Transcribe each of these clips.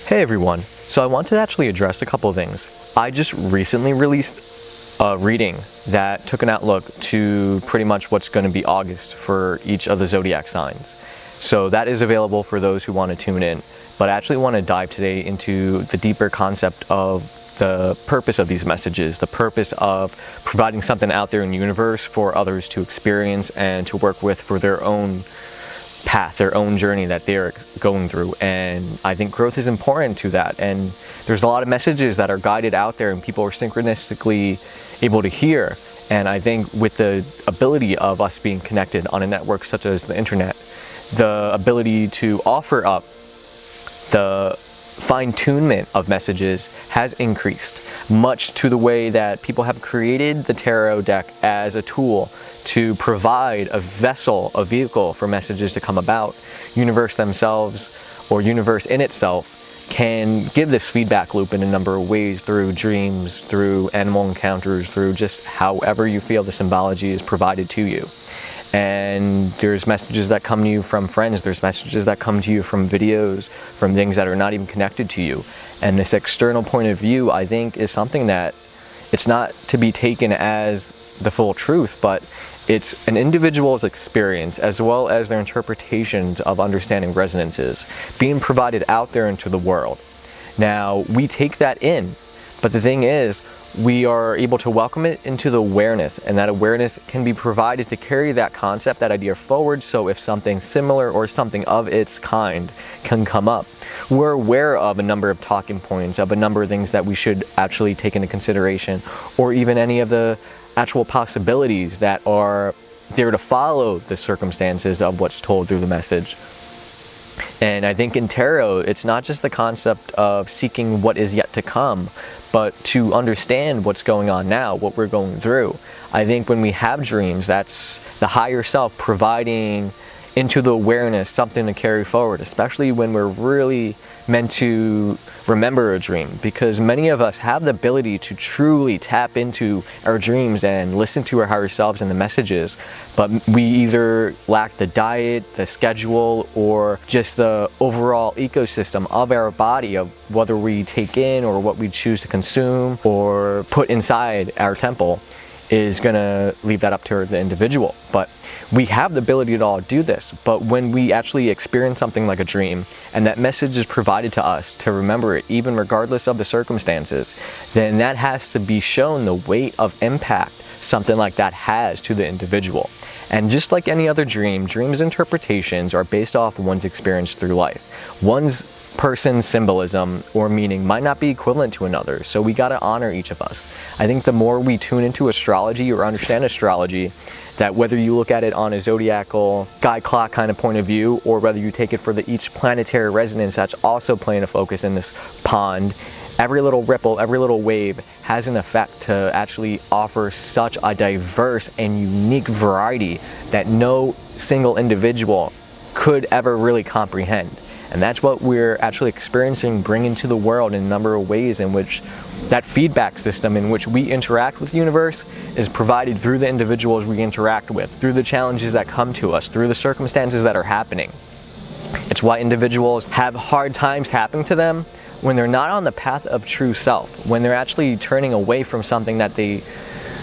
Hey everyone, so I wanted to actually address a couple of things. I just recently released a reading that took an outlook to pretty much what's going to be August for each of the zodiac signs. So that is available for those who want to tune in. But I actually want to dive today into the deeper concept of the purpose of these messages, the purpose of providing something out there in the universe for others to experience and to work with for their own path, their own journey that they're going through. And I think growth is important to that. And there's a lot of messages that are guided out there and people are synchronistically able to hear. And I think with the ability of us being connected on a network such as the internet, the ability to offer up the fine-tunement of messages has increased, much to the way that people have created the tarot deck as a tool to provide a vessel, a vehicle for messages to come about. Universe themselves, or universe in itself, can give this feedback loop in a number of ways, through dreams, through animal encounters, through just however you feel the symbology is provided to you. And there's messages that come to you from friends, there's messages that come to you from videos, from things that are not even connected to you. And this external point of view, I think, is something that it's not to be taken as the full truth, but it's an individual's experience as well as their interpretations of understanding resonances being provided out there into the world. Now, we take that in, but the thing is, we are able to welcome it into the awareness, and that awareness can be provided to carry that concept, that idea forward. So if something similar or something of its kind can come up, we're aware of a number of talking points, of a number of things that we should actually take into consideration, or even any of the actual possibilities that are there to follow the circumstances of what's told through the message. And I think in tarot, it's not just the concept of seeking what is yet to come, but to understand what's going on now, what we're going through. I think when we have dreams, that's the higher self providing into the awareness something to carry forward, especially when we're really meant to remember a dream, because many of us have the ability to truly tap into our dreams and listen to our higher selves and the messages, but we either lack the diet, the schedule, or just the overall ecosystem of our body, of whether we take in or what we choose to consume or put inside our temple is going to leave that up to the individual. But we have the ability to all do this, but when we actually experience something like a dream and that message is provided to us to remember it, even regardless of the circumstances, then that has to be shown the weight of impact something like that has to the individual. And just like any other dream, dreams' interpretations are based off one's experience through life. One's person's symbolism or meaning might not be equivalent to another, so we got to honor each of us. I think the more we tune into astrology or understand astrology, that whether you look at it on a zodiacal sky clock kind of point of view, or whether you take it for each planetary resonance that's also playing a focus in this pond, every little ripple, every little wave has an effect to actually offer such a diverse and unique variety that no single individual could ever really comprehend. And that's what we're actually experiencing, bringing to the world in a number of ways in which that feedback system in which we interact with the universe is provided through the individuals we interact with, through the challenges that come to us, through the circumstances that are happening. It's why individuals have hard times happening to them when they're not on the path of true self, when they're actually turning away from something that they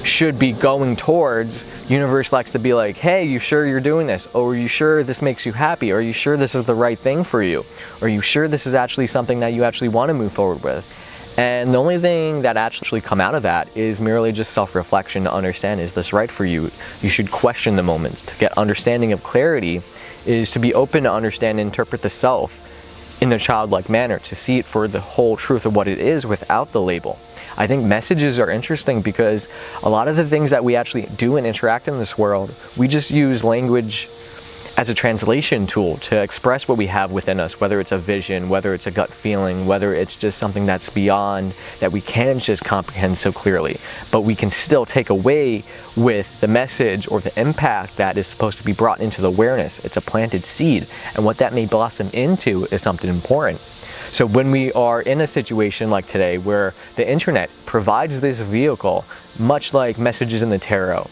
should be going towards. Universe likes to be like, hey, you sure you're doing this? Or are you sure this makes you happy? Are you sure this is the right thing for you? Are you sure this is actually something that you actually want to move forward with? And the only thing that actually come out of that is merely just self-reflection to understand, is this right for you? You should question the moments. To get understanding of clarity is to be open to understand and interpret the self in a childlike manner, to see it for the whole truth of what it is without the label. I think messages are interesting because a lot of the things that we actually do and interact in this world, we just use language as a translation tool to express what we have within us, whether it's a vision, whether it's a gut feeling, whether it's just something that's beyond that we can't just comprehend so clearly. But we can still take away with the message or the impact that is supposed to be brought into the awareness. It's a planted seed, and what that may blossom into is something important. So when we are in a situation like today where the internet provides this vehicle, much like messages in the tarot,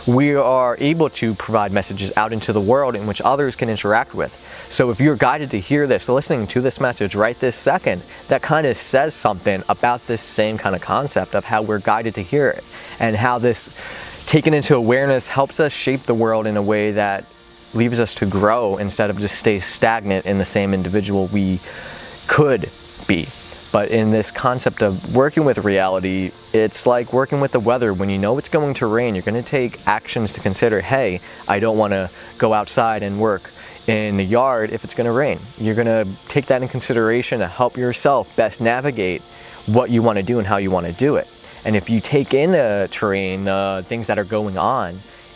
we are able to provide messages out into the world in which others can interact with. So if you're guided to hear this, listening to this message right this second, that kind of says something about this same kind of concept of how we're guided to hear it, and how this taken into awareness helps us shape the world in a way that leaves us to grow instead of just stay stagnant in the same individual we could be. But in this concept of working with reality, it's like working with the weather. When you know it's going to rain, you're going to take actions to consider, hey, I don't want to go outside and work in the yard if it's going to rain. You're going to take that in consideration to help yourself best navigate what you want to do and how you want to do it. And if you take in the terrain, things that are going on,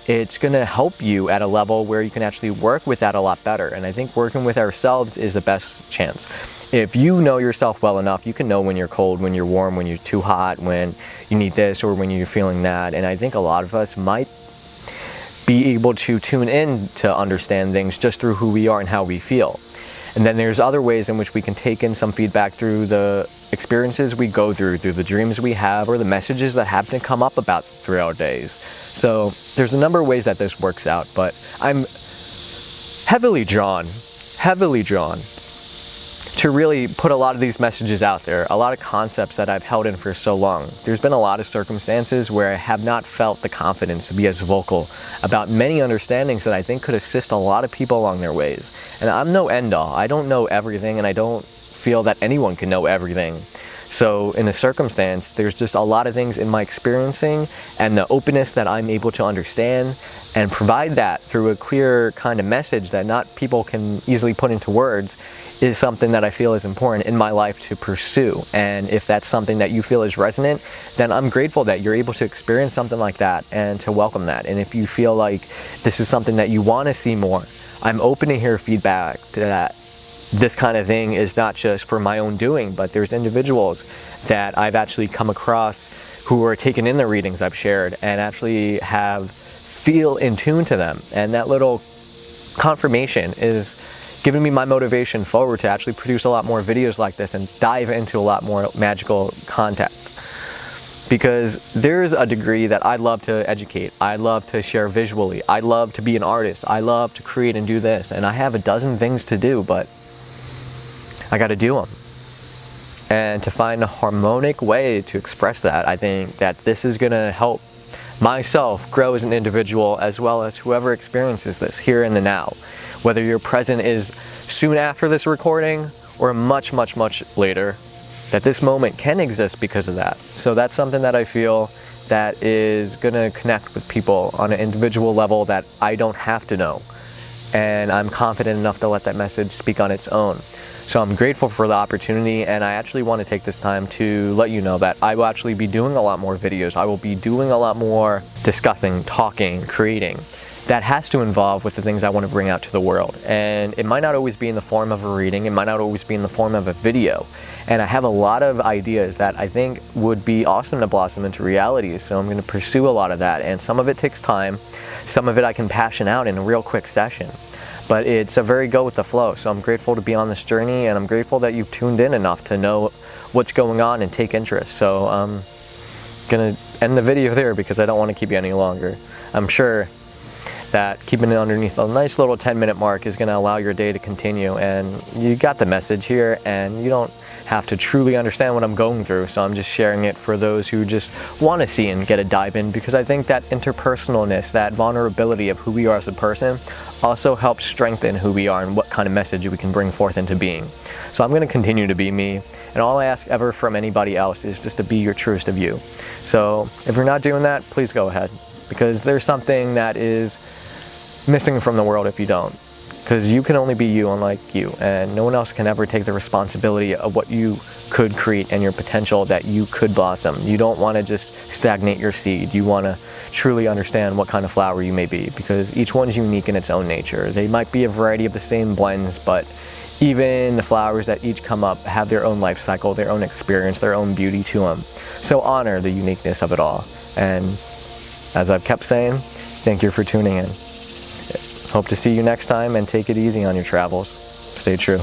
it's going to help you at a level where you can actually work with that a lot better. And I think working with ourselves is the best chance. If you know yourself well enough, you can know when you're cold, when you're warm, when you're too hot, when you need this, or when you're feeling that. And I think a lot of us might be able to tune in to understand things just through who we are and how we feel. And then there's other ways in which we can take in some feedback through the experiences we go through the dreams we have, or the messages that happen to come up about through our days. So there's a number of ways that this works out, but I'm heavily drawn to really put a lot of these messages out there, a lot of concepts that I've held in for so long. There's been a lot of circumstances where I have not felt the confidence to be as vocal about many understandings that I think could assist a lot of people along their ways. And I'm no end-all. I don't know everything, and I don't feel that anyone can know everything. So in a circumstance, there's just a lot of things in my experiencing and the openness that I'm able to understand and provide that through a clear kind of message that not people can easily put into words is something that I feel is important in my life to pursue. And if that's something that you feel is resonant, then I'm grateful that you're able to experience something like that and to welcome that. And if you feel like this is something that you want to see more, I'm open to hear feedback to that. This kind of thing is not just for my own doing, but there's individuals that I've actually come across who are taking in the readings I've shared and actually feel in tune to them. And that little confirmation is giving me my motivation forward to actually produce a lot more videos like this and dive into a lot more magical content. Because there's a degree that I love to educate, I love to share visually, I love to be an artist, I love to create and do this, and I have a dozen things to do, but I got to do them. And to find a harmonic way to express that, I think that this is going to help myself grow as an individual, as well as whoever experiences this here in the now. Whether your present is soon after this recording or much, much, much later, that this moment can exist because of that. So that's something that I feel that is going to connect with people on an individual level that I don't have to know. And I'm confident enough to let that message speak on its own. So I'm grateful for the opportunity, and I actually want to take this time to let you know that I will actually be doing a lot more videos. I will be doing a lot more discussing, talking, creating. That has to involve with the things I want to bring out to the world. And it might not always be in the form of a reading, it might not always be in the form of a video. And I have a lot of ideas that I think would be awesome to blossom into reality, so I'm going to pursue a lot of that. And some of it takes time, some of it I can passion out in a real quick session. But it's a very go with the flow, so I'm grateful to be on this journey, and I'm grateful that you've tuned in enough to know what's going on and take interest. So I'm going to end the video there because I don't want to keep you any longer. I'm sure that keeping it underneath a nice little 10-minute mark is going to allow your day to continue, and you got the message here, and you don't have to truly understand what I'm going through, so I'm just sharing it for those who just want to see and get a dive in, because I think that interpersonalness, that vulnerability of who we are as a person also helps strengthen who we are and what kind of message we can bring forth into being. So I'm going to continue to be me, and all I ask ever from anybody else is just to be your truest of you. So if you're not doing that, please go ahead, because there's something that is missing from the world if you don't. Because you can only be you, unlike you, and no one else can ever take the responsibility of what you could create and your potential that you could blossom. You don't want to just stagnate your seed. You want to truly understand what kind of flower you may be, because each one's unique in its own nature. They might be a variety of the same blends, but even the flowers that each come up have their own life cycle, their own experience, their own beauty to them. So honor the uniqueness of it all. And as I've kept saying, thank you for tuning in. Hope to see you next time, and take it easy on your travels. Stay true.